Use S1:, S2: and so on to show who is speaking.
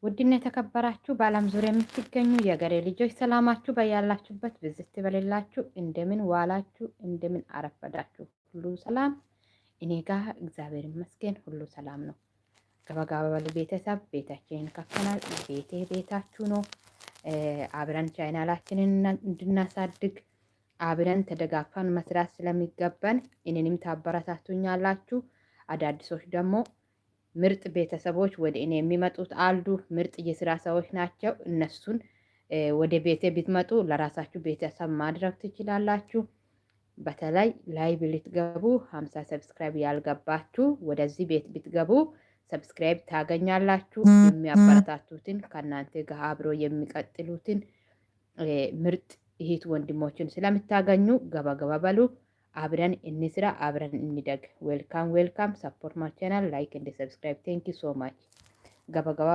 S1: ውድና የተከበራችሁ በዓለም ዙሪያ የምትገኙ የሀገሬ ልጆች ሰላማችሁ በያላችሁበት ብዝት ይበልላችሁ። እንደምን ዋላችሁ? እንደምን አረፈዳችሁ? ሁሉ ሰላም እኔ ጋር እግዚአብሔር ይመስገን ሁሉ ሰላም ነው። ገበጋ በሉ ቤተሰብ፣ ቤታችንን ከፍተናል። ቤቴ ቤታችሁ ነው። አብረን ቻናላችንን እንድናሳድግ አብረን ተደጋግፈን መስራት ስለሚገባን እኔንም ታበረታቱኛላችሁ። አዳዲሶች ደግሞ ምርጥ ቤተሰቦች ወደ እኔ የሚመጡት አሉ። ምርጥ የስራ ሰዎች ናቸው። እነሱን ወደ ቤቴ ብትመጡ ለራሳችሁ ቤተሰብ ማድረግ ትችላላችሁ። በተለይ ላይቭ ልትገቡ 50 ሰብስክራይብ ያልገባችሁ ወደዚህ ቤት ብትገቡ ሰብስክራይብ ታገኛላችሁ። የሚያበረታቱትን ከእናንተ ጋር አብሮ የሚቀጥሉትን ምርጥ እህት ወንድሞችን ስለምታገኙ ገባ ገባ በሉ። አብረን እንስራ፣ አብረን እንደግ። ዌልካም ዌልካም። ሰፖርት ማይ ቻናል ላይክ እንደ ሰብስክራይብ። ቴንክ ዩ ሶ ማች። ገባ ገባ